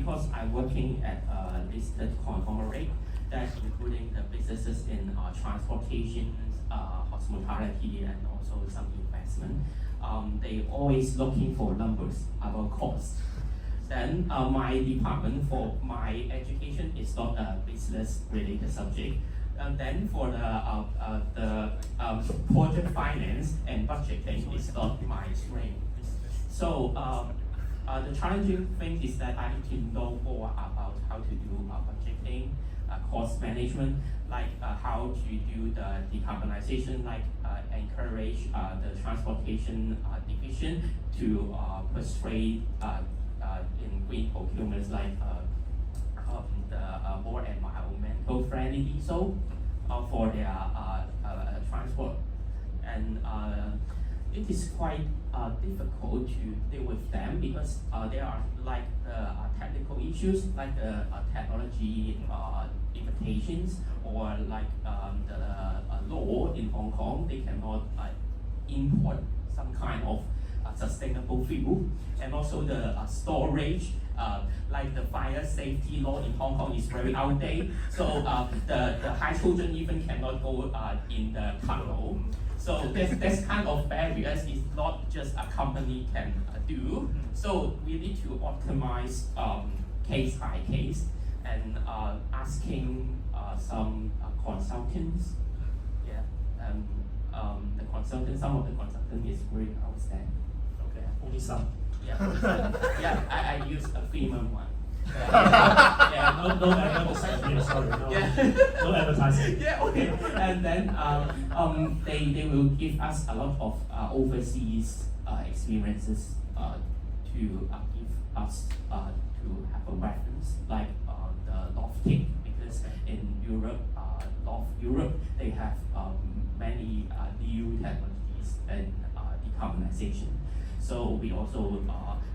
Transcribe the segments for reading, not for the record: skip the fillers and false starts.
because I'm working at a listed conglomerate that's including the businesses in transportation, hospitality, and also some investment. They always looking for numbers about cost. Then my department for my education is not a business-related subject. And then for the project finance and budgeting is not my strength. So the challenging thing is that I need to know more about how to do budgeting, cost management, like how to do the decarbonization, like encourage the transportation division to persuade in green procurements, like the more environmental friendly diesel for their transport. And it is quite difficult to deal with them because there are like technical issues like the technology limitations or like the law in Hong Kong. They cannot import some kind of sustainable fuel, and also the storage, like the fire safety law in Hong Kong is very outdated. So the hydrogen even cannot go in the tunnel. So this kind of barriers is not just a company can do. So we need to optimize case by case and asking some consultants. Yeah, the consultant, some of the consultant is very outstanding. Okay, only some. Yeah, yeah. I use a premium one. Yeah, no advertising. Sorry, no advertising. Yeah, okay. And then they will give us a lot of overseas experiences to give us to have a reference, like the lofting, because in Europe, North Europe, they have many new technologies and decarbonization. So we also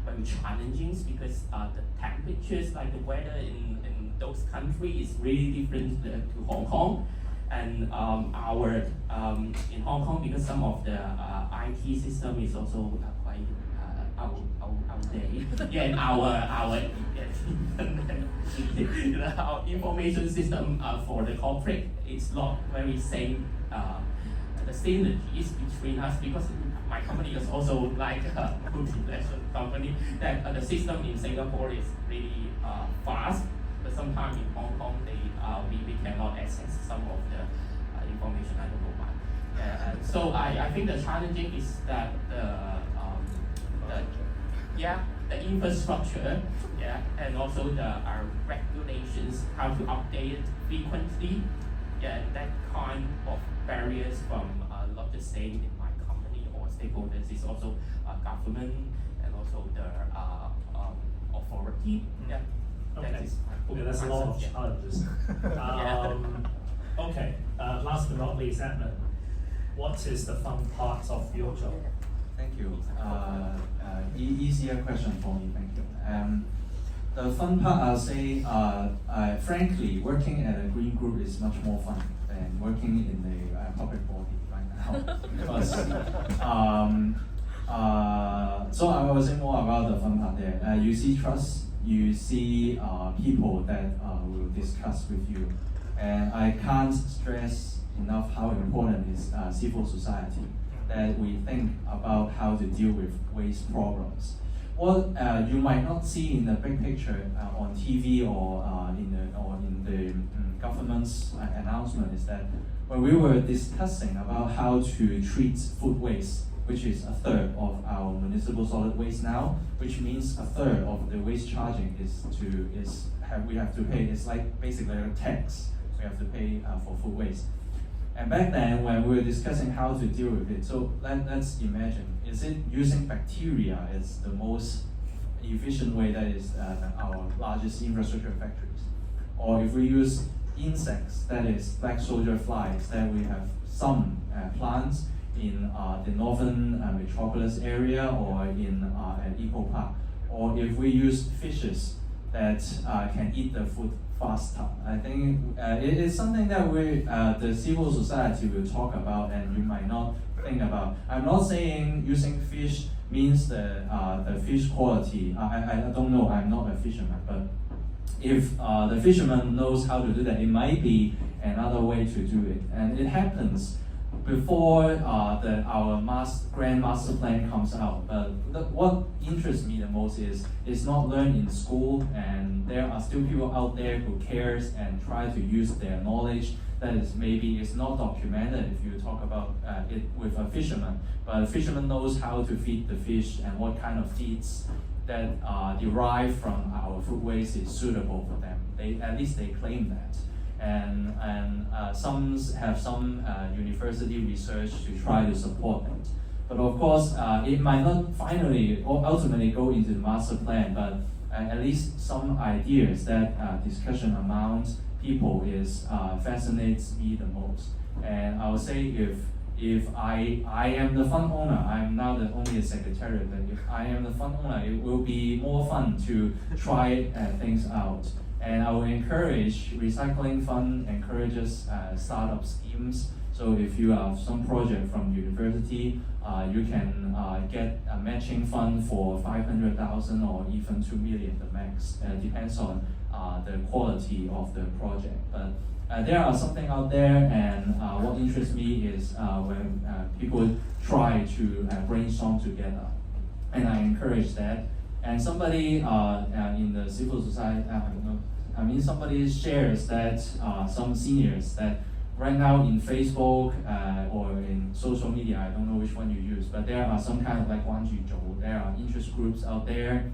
very challenging because the temperatures, like the weather in those countries is really different to Hong Kong. And our in Hong Kong, because some of the IT system is also quite outdated. Yeah, and our information system for the corporate is not very same. The synergies between us, because my company is also like a multinational company, that the system in Singapore is really fast, but sometimes in Hong Kong we cannot access some of the information. I don't know why. So I think the challenging is that the infrastructure, and also the regulations, how to update it frequently. Yeah, that kind of barriers from not just saying in my company or stakeholders, is also government and also the authority. Yeah. Okay. That is okay, that's a lot of challenges. Okay, last but not least, Edmund, what is the fun part of your job? Thank you. Easier question for me, thank you. The fun part, I'll say, frankly, working at a green group is much more fun than working in the public body right now. Because, so I will say more about the fun part there. You see trust, you see people that will discuss with you. And I can't stress enough how important is civil society, that we think about how to deal with waste problems. What you might not see in the big picture on TV or in the government's announcement is that when we were discussing about how to treat food waste, which is a third of our municipal solid waste now, which means a third of the waste charging we have to pay. It's like basically a tax we have to pay for food waste. And back then, when we were discussing how to deal with it, so let's imagine, is it using bacteria as the most efficient way, that is our largest infrastructure factories? Or if we use insects, that is black soldier flies, that we have some plants in the northern metropolis area or in an eco park. Or if we use fishes that can eat the food faster. I think it is something that the civil society will talk about and you might not think about. I'm not saying using fish means the fish quality. I don't know, I'm not a fisherman, but if the fisherman knows how to do that, it might be another way to do it. And it happens before our grand master plan comes out. But what interests me the most is it's not learned in school, and there are still people out there who cares and try to use their knowledge that is maybe it's not documented if you talk about it with a fisherman. But a fisherman knows how to feed the fish and what kind of feeds that derive from our food waste is suitable for them. At least they claim that. And some have some university research to try to support that. But of course, it might not finally or ultimately go into the master plan, but at least some ideas that discussion among people is fascinates me the most. And I would say if I am the fund owner, I'm now only a secretary, but if I am the fund owner, it will be more fun to try things out. And I will encourage recycling fund encourages startup schemes. So if you have some project from university, you can get a matching fund for 500,000 or even 2 million, the max. Depends on the quality of the project. But there are something out there, and what interests me is when people try to brainstorm together, and I encourage that. And somebody in the civil society, somebody shares that some seniors that right now in Facebook or in social media, I don't know which one you use, but there are some kind of like Wanjuzhou, there are interest groups out there.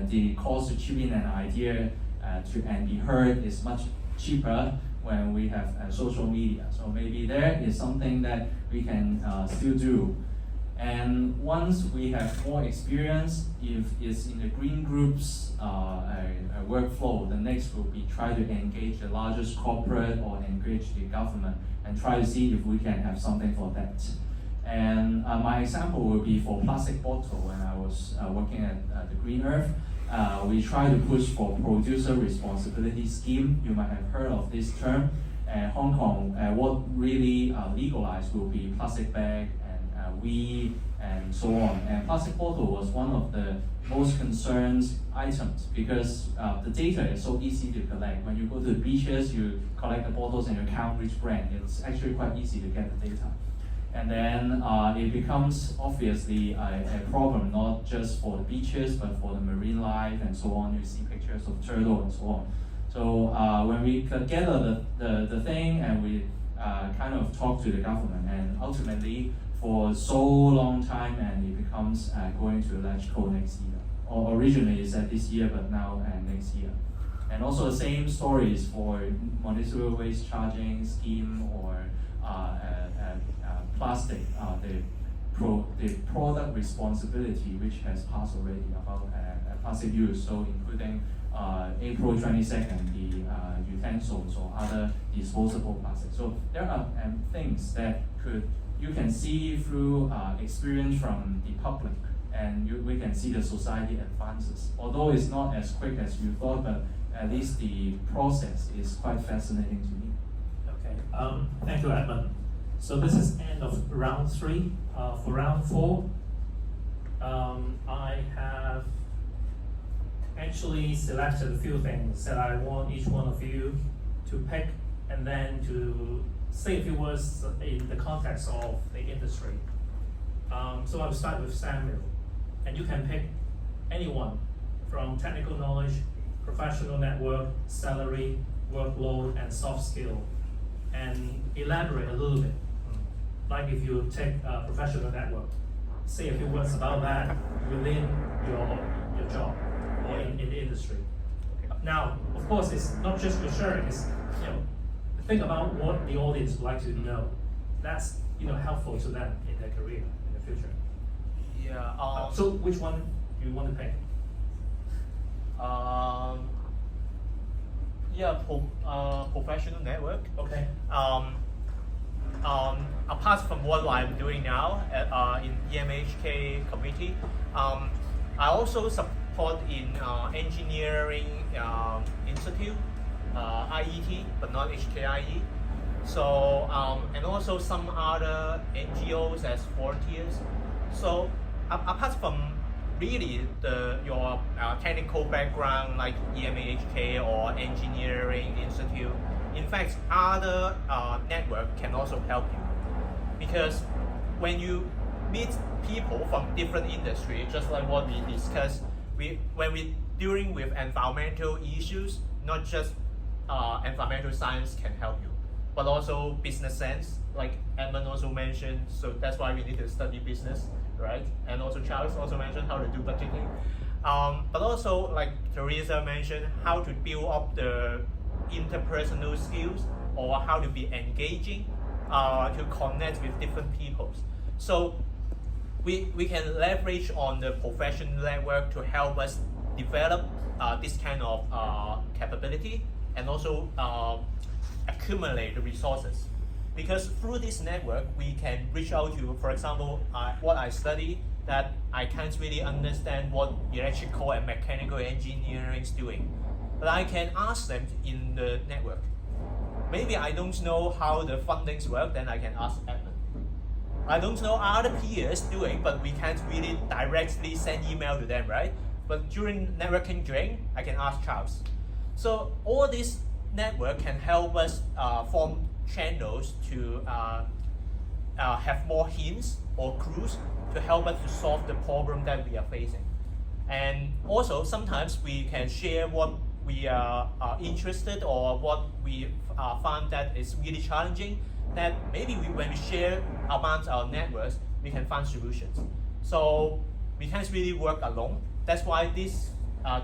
The cost to chip in an idea and be heard is much cheaper when we have social media. So maybe there is something that we can still do. And once we have more experience, if it's in the green groups workflow, the next will be try to engage the largest corporate or engage the government and try to see if we can have something for that. And my example will be for plastic bottle. When I was working at the Green Earth, we try to push for producer responsibility scheme. You might have heard of this term. Hong Kong, what really legalized will be plastic bag and weed and so on. And plastic bottle was one of the most concerned items because the data is so easy to collect. When you go to the beaches, you collect the bottles and you count which brand. It's actually quite easy to get the data. And then it becomes obviously a problem, not just for the beaches, but for the marine life and so on. You see pictures of turtle and so on. So when we gather the thing and we kind of talk to the government, and ultimately for so long time, and it becomes going to electrical next year. Or originally it said this year, but now next year. And also the same stories for municipal waste charging scheme or plastic, the product responsibility, which has passed already about plastic use, so including April 22nd, the utensils or other disposable plastic. So there are things that you can see through experience from the public, and we can see the society advances. Although it's not as quick as you thought, but at least the process is quite fascinating to me. Okay, thank you, Edmund. So this is end of round 3. For round 4, I have actually selected a few things that I want each one of you to pick and then to say a few words in the context of the industry. So I'll start with Samuel, and you can pick anyone from technical knowledge, professional network, salary, workload, and soft skill, and elaborate a little bit. Like if you take a professional network, say a few words about that within your job or in the industry. Now, of course, it's not just your sharing, it's, think about what the audience would like to know. That's, helpful to them in their career in the future. Yeah. So which one do you want to pick? Professional network. Okay. Apart from what I'm doing now in EMAHK committee, I also support in engineering institute, IET, but not HKIE. So and also some other NGOs as volunteers. So apart from really your technical background like EMAHK or engineering institute, in fact, other network can also help you, because when you meet people from different industries, just like what we discussed, when we dealing with environmental issues, not just environmental science can help you, but also business sense, like Edmund also mentioned. So that's why we need to study business, right? And also Charles also mentioned how to do budgeting. But also, like Teresa mentioned, how to build up the interpersonal skills, or how to be engaging, to connect with different people. So we can leverage on the professional network to help us develop this kind of capability, and also accumulate the resources. Because through this network, we can reach out to, for example, what I study, that I can't really understand what electrical and mechanical engineering is doing, but I can ask them in the network. Maybe I don't know how the fundings work, then I can ask Edmund. I don't know other peers doing, but we can't really directly send email to them, right? But during networking drink, I can ask Charles. So all this network can help us form channels to have more hints or clues to help us to solve the problem that we are facing. And also sometimes we can share what we are interested, or what we found that is really challenging, that maybe when we share amongst our networks, we can find solutions. So we can't really work alone. That's why this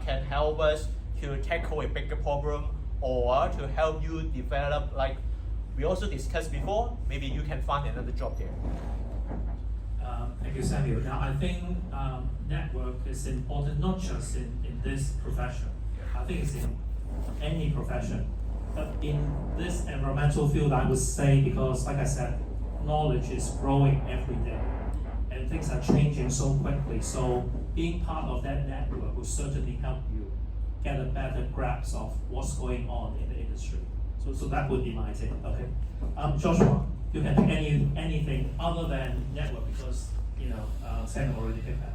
can help us to tackle a bigger problem, or to help you develop, like we also discussed before, maybe you can find another job there. Thank you, Samuel. Now, I think network is important not just in this profession. I think it's in any profession. But in this environmental field, I would say, because like I said, knowledge is growing every day, and things are changing so quickly. So being part of that network will certainly help you get a better grasp of what's going on in the industry. So that would be my take. Okay, Joshua, you can pick anything other than network, because Sam already picked that.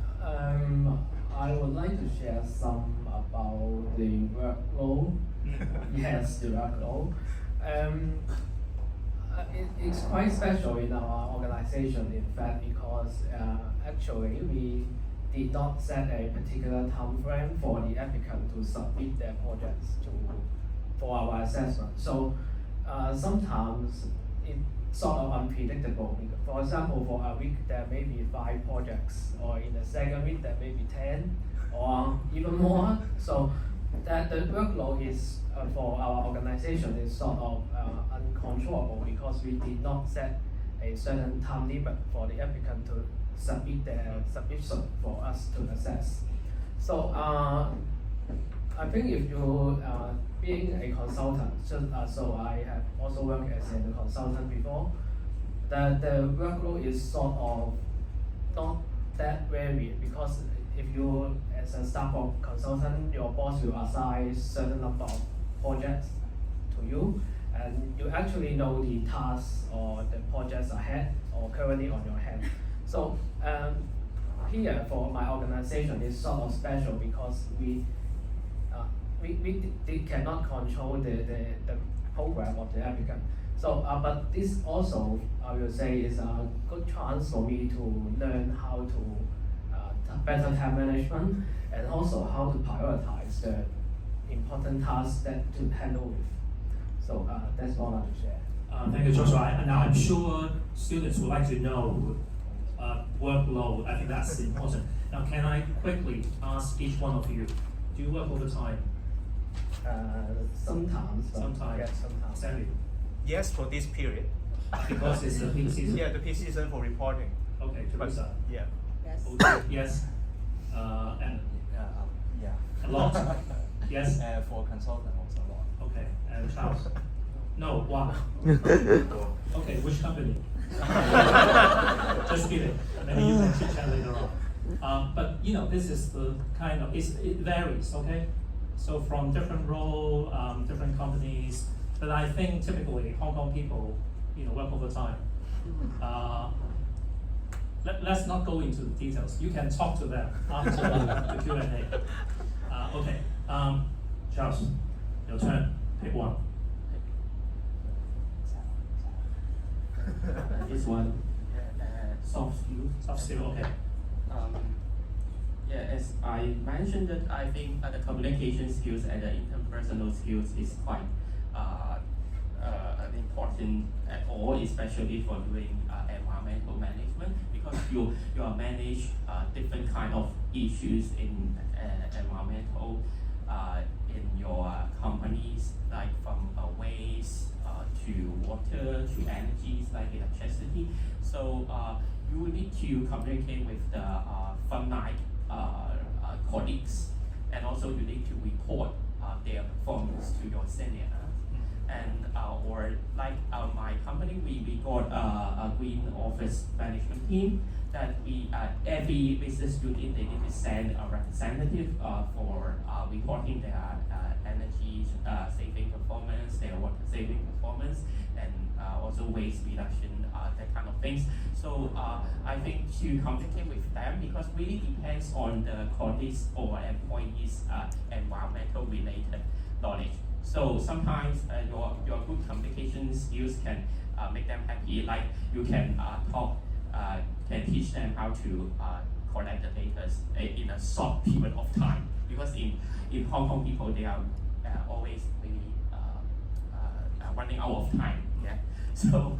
I would like to share some about the workload. Yes, the workload. It's quite special in our organization, in fact, because actually we did not set a particular time frame for the applicant to submit their projects for our assessment. So sometimes it's sort of unpredictable. For example, for a week there may be 5 projects, or in the second week there may be 10, or even more. So that the workload is for our organization is sort of uncontrollable, because we did not set a certain time limit for the applicant to submit their submission for us to assess. So I think if you being a consultant, so I have also worked as a consultant before, the workload is sort of not that varied, because if you, as a staff of consultant, your boss will assign certain number of projects to you, and you actually know the tasks or the projects ahead or currently on your hand. So here for my organization is sort of special, because we cannot control the program of the applicant. So, but this also, I will say, is a good chance for me to learn how to better time management, and also how to prioritize the important tasks that to handle with. So that's all I have to share. Thank you, Joshua. Now I'm sure students would like to know workload. I think that's important. Now, can I quickly ask each one of you, do you work overtime? Sometimes. Sometimes. Yes, sometimes. Samuel? Yes, for this period. Because it's the peak season? Yeah, the peak season for reporting. Okay, Teresa? Yeah. Yes. Okay, yes. And Yeah. a lot? Yes? For consultant also a lot. Okay, and Charles? No, one. Okay, which company? Just kidding. Maybe you can chit chat later on. But this is the kind of, it varies, okay? So from different role, different companies, but I think typically Hong Kong people, work overtime. let's not go into the details. You can talk to them after the Q&A. Okay, Charles, your turn. Pick one. This one, soft skills. Soft skill, okay. Yeah, as I mentioned that I think the communication skills and the interpersonal skills is quite important at all, especially for doing environmental management, because you are manage different kind of issues in environmental in your companies, like from waste to water to energies like electricity. So you need to communicate with the frontline colleagues, and also you need to report their performance to your senior. And or like my company, we got a green office management team that we every business unit they need to send a representative for reporting their energy saving performance, their water saving performance, and also waste reduction, that kind of things. So I think to communicate with them, because really depends on the colleagues or employees environmental related knowledge. So sometimes your good communication skills can make them happy. Like you can can teach them how to collect the data in a short period of time. Because in Hong Kong people, they are always really running out of time. Yeah. So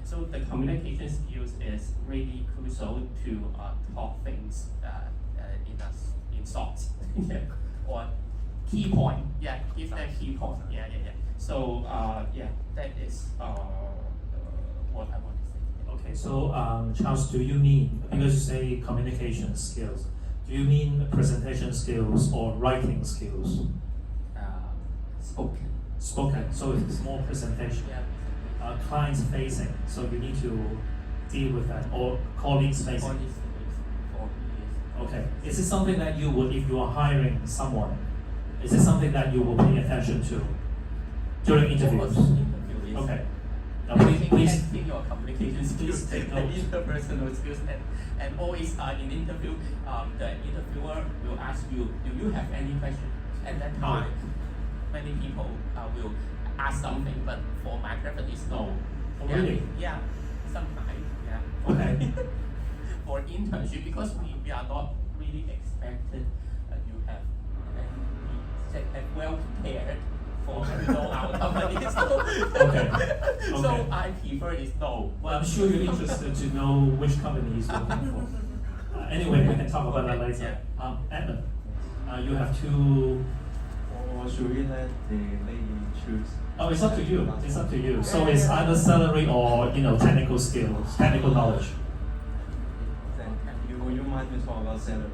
so the communication skills is really crucial to talk things in short. Yeah. Or key point, yeah, give them key point, yeah. So yeah, that is what I want to say. Okay, so Charles, do you mean, because you say communication skills, do you mean presentation skills or writing skills? Spoken. Spoken, so it's more presentation. Yeah. Clients facing, so you need to deal with that, or colleagues facing. Okay, is it something that you would, if you are hiring someone, is it something that you will pay attention to during interviews? Okay. Now please. Think your communication skills and interpersonal skills, and always in interview, the interviewer will ask you, do you have any question? At that time, many people will ask something, but for my preference is no. Oh, really? Yeah, sometimes, yeah. Okay. For internship, because we are not really expected you have well prepared for our company. Okay. So I prefer is no. Well, I'm sure you're interested to know which company is looking for. Anyway, we can talk about that later. Edmund, you have two. Or should we let the lady choose? Oh, it's up to you. It's up to you. So it's either salary or technical skills, technical knowledge. Then would you mind to talk about salary?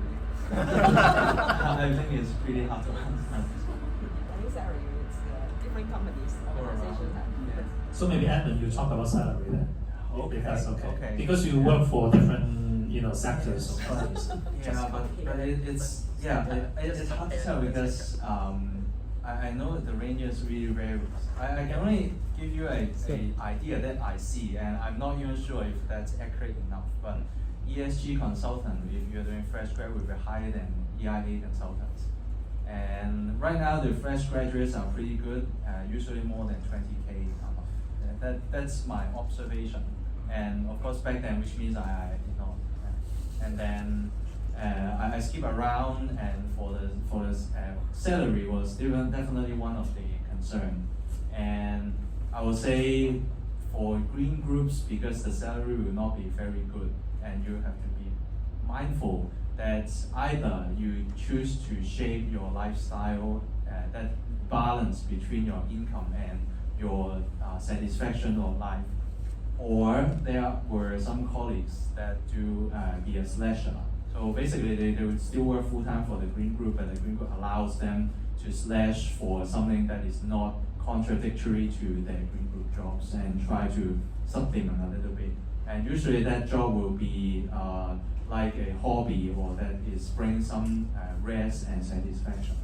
I think it's pretty hard to understand. I think salary is different companies, organizations have different. So maybe Edmund, you talk about salary then. Okay. If that's okay. Okay. Because you work for different sectors or companies. Yeah, but it's hard to tell because I know that the ranges really varies. I can only give you a idea that I see, and I'm not even sure if that's accurate enough. But ESG consultant, if you're doing fresh grad, will be higher than EIA consultants. And right now, the fresh graduates are pretty good, usually more than 20K. That's my observation. And of course, back then, which means and then I skip around, and for the salary was definitely one of the concern. And I would say for green groups, because the salary will not be very good, and you have to be mindful that either you choose to shape your lifestyle, that balance between your income and your satisfaction of life, or there were some colleagues that do be a slasher. So basically, they would still work full time for the green group, but the green group allows them to slash for something that is not contradictory to their green group jobs and try to supplement a little bit. And usually that job will be like a hobby, or that is bring some rest and satisfaction.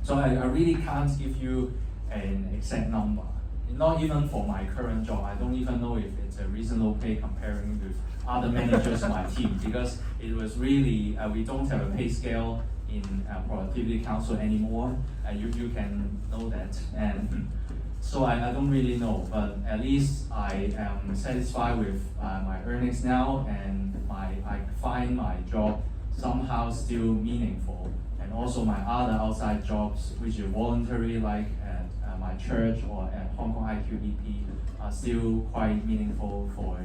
So I really can't give you an exact number. Not even for my current job. I don't even know if it's a reasonable pay comparing with other managers on my team, because it was really, we don't have a pay scale in productivity council anymore. You can know that. And so I don't really know, but at least I am satisfied with my earnings now, and I find my job somehow still meaningful. And also my other outside jobs, which are voluntary, like at my church or at Hong Kong IQEP, are still quite meaningful for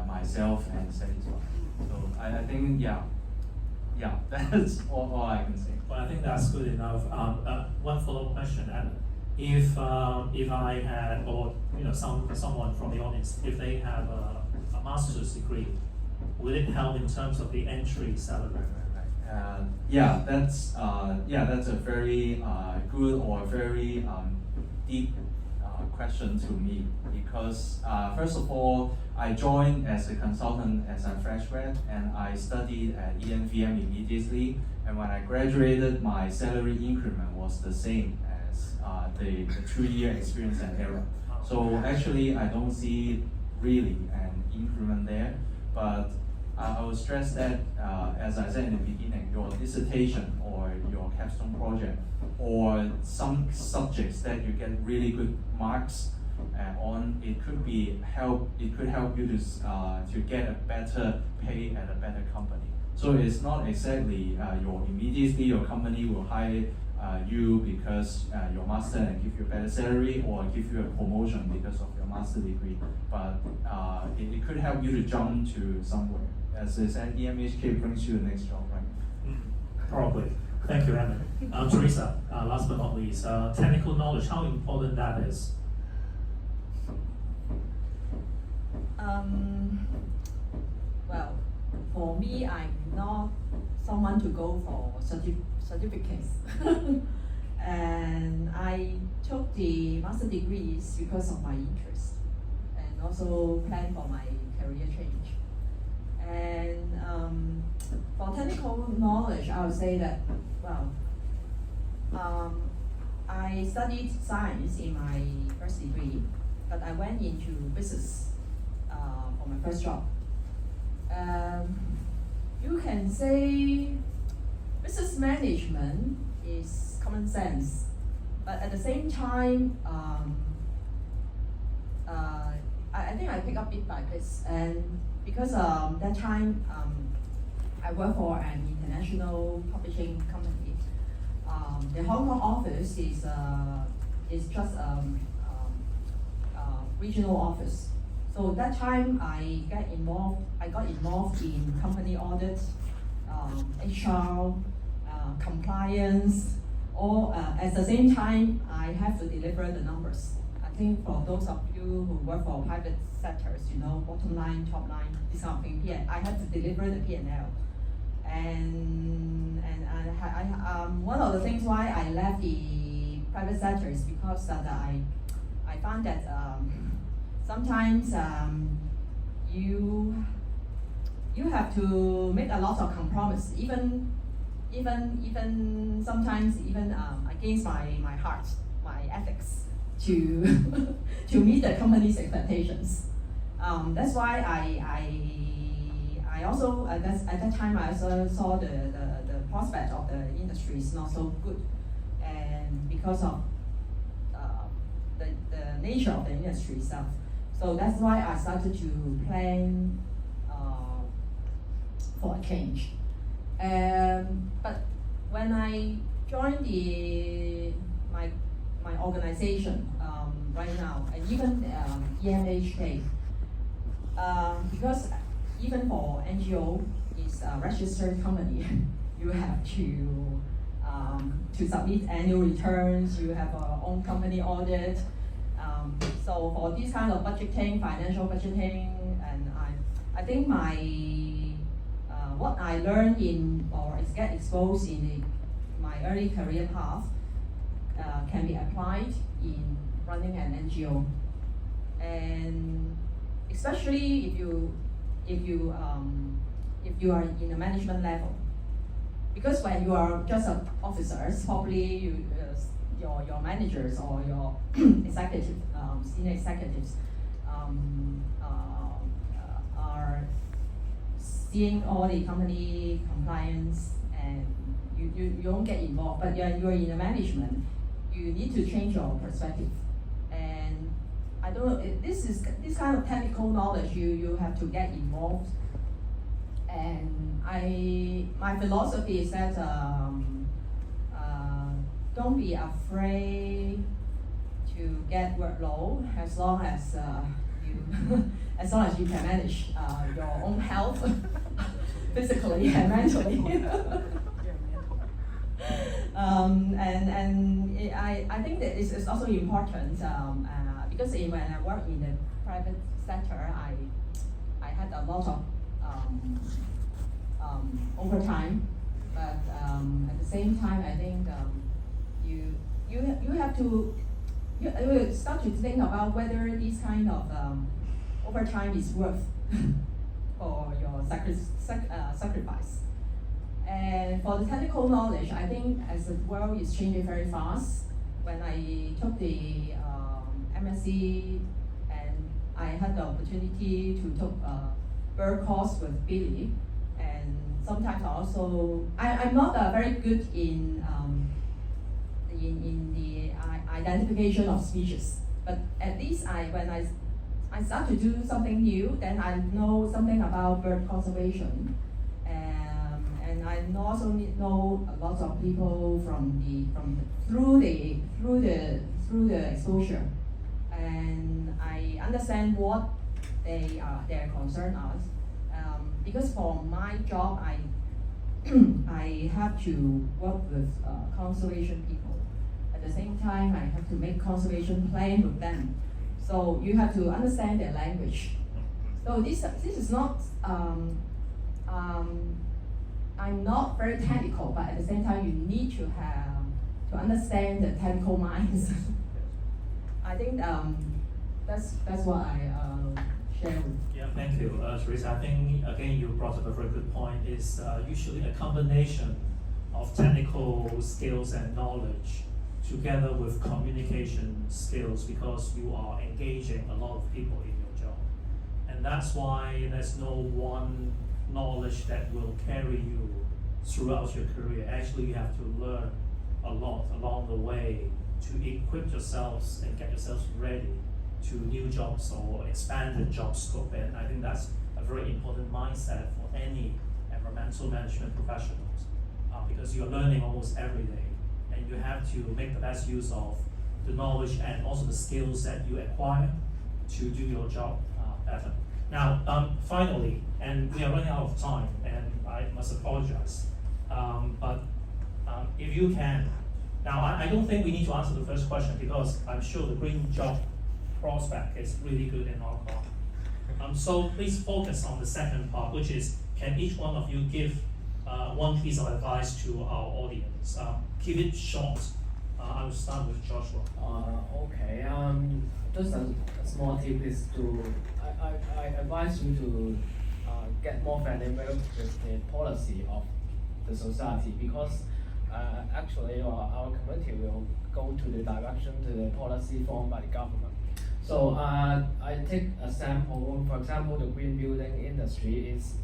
myself and satisfied. So I think, yeah, that's all I can say. Well, I think that's good enough. One follow-up question, Adam. If I had, or someone from the audience, if they have a master's degree, will it help in terms of the entry salary? That's a very good or very deep question to me, because first of all, I joined as a consultant as a fresh grad, and I studied at EMVM immediately, and when I graduated, my salary increment was the same as the 2-year experience at ERA. So actually, I don't see really an increment there, but I will stress that, as I said in the beginning, your dissertation or your capstone project or some subjects that you get really good marks on, it could help you to get a better pay at a better company. So it's not exactly immediately your company will hire you because your master and give you a better salary, or give you a promotion because of your master degree, but it could help you to jump to somewhere. As I said, EMAHK brings you the next job, right? Probably. Thank you, Emmett. Teresa, last but not least, technical knowledge, how important that is? Well, for me, I'm not someone to go for certificates. And I took the master degrees because of my interest, and also plan for my career change. And for technical knowledge, I would say that, I studied science in my first degree, but I went into business for my first job. You can say business management is common sense, but at the same time, I think I pick up bit by bit, and because that time I work for an international publishing company. The Hong Kong office is just regional office. So that time I got involved in company audit, HR, compliance, or at the same time I have to deliver the numbers. I think for those of you who work for private sectors, bottom line, top line, this kind of thing. I have to deliver the P&L. And one of the things why I left the private sector is because that I found that sometimes you have to make a lot of compromise, even sometimes against my heart, my ethics, to to meet the company's expectations. That's why I also at that time I also saw the prospect of the industry is not so good, and because of the nature of the industry itself. So that's why I started to plan for a change. But when I joined my organization right now, and even EMAHK, because even for NGO is a registered company, you have to submit annual returns. You have our own company audit. So for this kind of budgeting, financial budgeting, and I think my what I learned or get exposed in my early career path can be applied in running an NGO, and especially if you are in a management level, because when you are just an officer, probably your managers or your senior executives are seeing all the company compliance, and you don't get involved. But you're in the management, you need to change your perspective. And I don't know, this kind of technical knowledge, you have to get involved. And my philosophy is that don't be afraid to get workload as long as as long as you can manage your own health physically and mentally. I think that it's also important because when I work in the private sector, I had a lot of overtime, but at the same time, I think you have to you start to think about whether this kind of overtime is worth for your sacrifice. And for the technical knowledge, I think as the world is changing very fast, when I took the MSc and I had the opportunity to take a bird course with Billy, and sometimes also I'm not very good in the identification of species, but at least when I start to do something new, then I know something about bird conservation, and I also know a lot of people through the exposure, and I understand what their concern are. Because for my job, I have to work with conservation people. At the same time, I have to make conservation plan with them. So you have to understand their language. So this is not. I'm not very technical, but at the same time, you need to understand the technical minds. I think that's what I share with. Yeah, thank you, Teresa. I think again you brought up a very good point. Is usually a combination of technical skills and knowledge together with communication skills, because you are engaging a lot of people in your job, and that's why there's no one knowledge that will carry you throughout your career. Actually, you have to learn a lot along the way to equip yourselves and get yourselves ready to new jobs or expanded job scope. And I think that's a very important mindset for any environmental management professionals, because you're learning almost every day, and you have to make the best use of the knowledge and also the skills that you acquire to do your job better. Now, finally, and we are running out of time, and I must apologize, but if you can, now I don't think we need to answer the first question, because I'm sure the green job prospect is really good in Hong Kong. So please focus on the second part, which is, can each one of you give one piece of advice to our audience? Keep it short. I will start with Joshua. Okay. Just a small tip is I advise you to get more familiar with the policy of the society, because actually our community will go to the direction to the policy formed by the government. So I take a sample. For example, the green building industry is,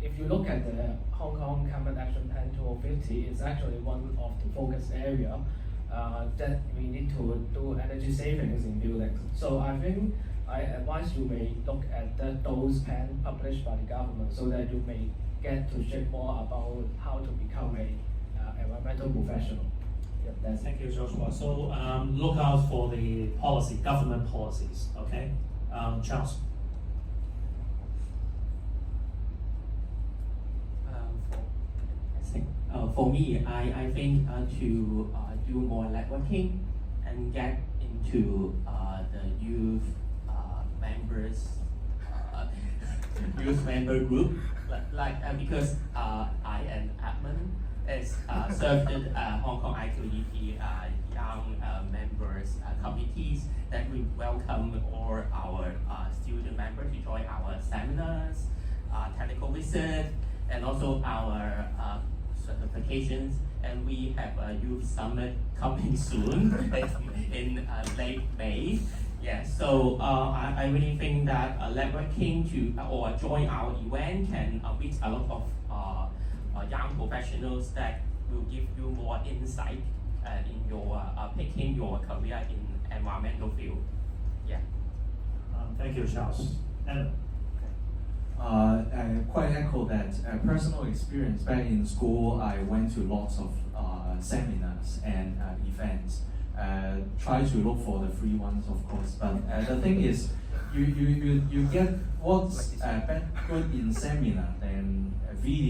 if you look at the Hong Kong Climate Action Plan 2050, it's actually one of the focus area that we need to do energy savings in buildings. So I think I advise you may look at those plans published by the government, so that you may get to shape more about how to become a environmental professional. Yeah, that's Thank you, Joshua. So look out for the policy, government policies, okay? Charles. For me, I think to do more networking and get into the youth member group, because I am admin is served Hong Kong IQEP young members committees that we welcome all our student members to join our seminars, technical visit, and also our certifications. And we have a youth summit coming soon in late May. Yes, so I really think that networking to or join our event can meet a lot of young professionals that will give you more insight in your picking your career in environmental field. Yeah. Thank you, Charles. And I quite echo that personal experience. Back in school, I went to lots of seminars and events. Try to look for the free ones, of course. But the thing is, you get what's good in seminar than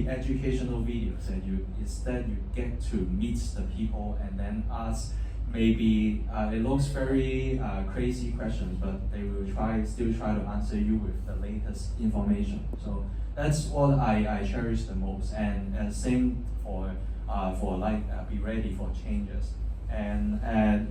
educational videos, and instead you get to meet the people and then ask. Maybe it looks very crazy questions, but they will still try to answer you with the latest information. So that's what I cherish the most, and same for be ready for changes. And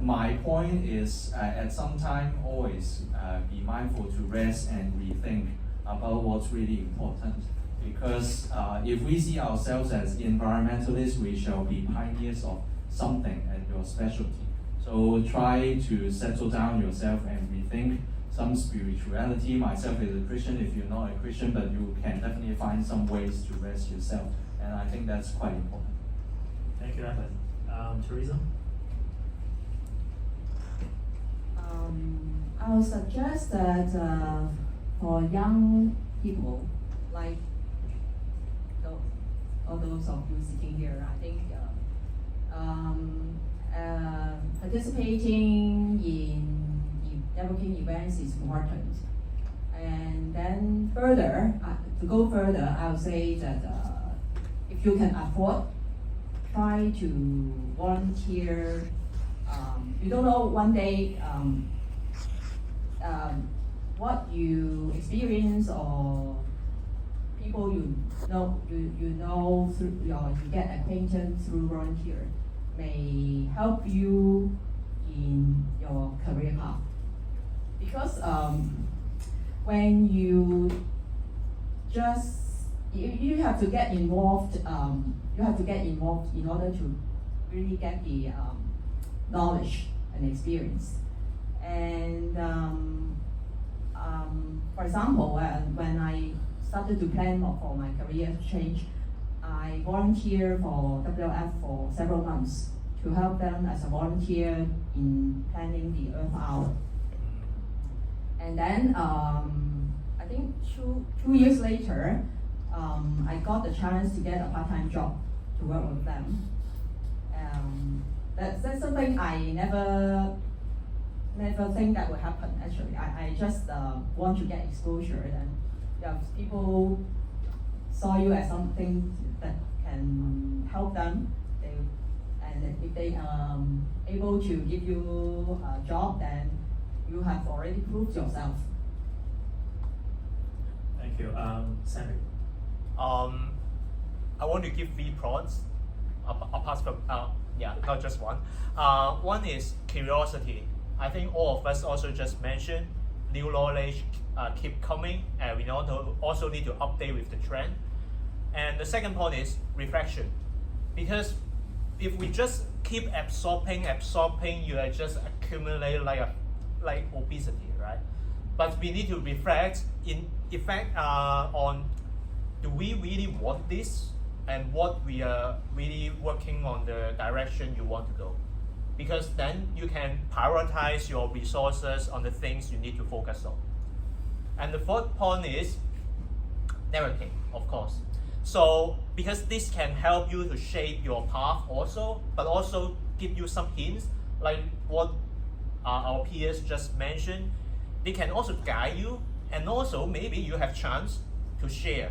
my point is at some time always be mindful to rest and rethink about what's really important. Because if we see ourselves as environmentalists, we shall be pioneers of something at your specialty. So try to settle down yourself and rethink some spirituality. Myself is a Christian if you're not a Christian, but you can definitely find some ways to rest yourself. And I think that's quite important. thank you, Evan. Teresa? I would suggest that for young people, like all those of you sitting here, I think participating in networking events is important. And then further, to go further, I would say that if you can afford, try to volunteer. You don't know one day what you experience or people you know through you get acquaintance through volunteer may help you in your career path. Because when you you have to get involved, in order to really get the knowledge and experience. And for example, when I started to plan for my career change, I volunteered for WWF for several months to help them as a volunteer in planning the Earth Hour. And then I think two years later, I got the chance to get a part-time job to work with them. That's something I never think that would happen. Actually, I just want to get exposure, and if people saw you as something that can help them, and if they able to give you a job, then you have already proved yourself. Thank you. Sammy? I want to give 3 prompts, apart from, not just one. One is curiosity. I think all of us also just mentioned new knowledge keep coming, and we also need to update with the trend. And the second point is reflection, because if we just keep absorbing, you are just accumulate like obesity, right? But we need to reflect in effect on, do we really want this, and what we are really working on the direction you want to go, because then you can prioritize your resources on the things you need to focus on. And the fourth point is networking, of course. So because this can help you to shape your path also, but also give you some hints, like what our peers just mentioned. They can also guide you, and also maybe you have chance to share.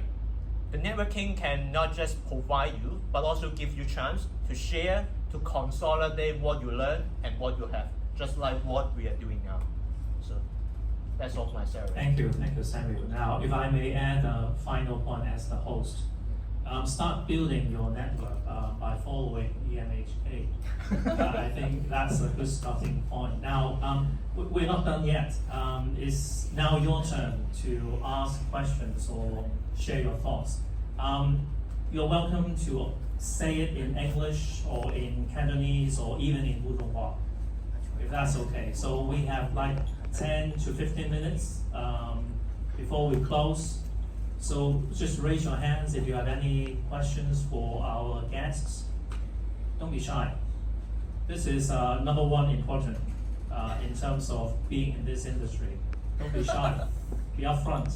The networking can not just provide you, but also give you chance to share, to consolidate what you learn and what you have, just like what we are doing now. So that's all my sharing. Thank you, Samuel. Now, if I may add a final point as the host, start building your network by following EMAHK. I think that's a good starting point. Now, we're not done yet. It's now your turn to ask questions or share your thoughts. You're welcome to say it in English or in Cantonese or even in Putonghua. if that's okay. So we have like 10 to 15 minutes before we close. So just raise your hands if you have any questions for our guests. Don't be shy. This is number one important in terms of being in this industry. Don't be shy. Be upfront.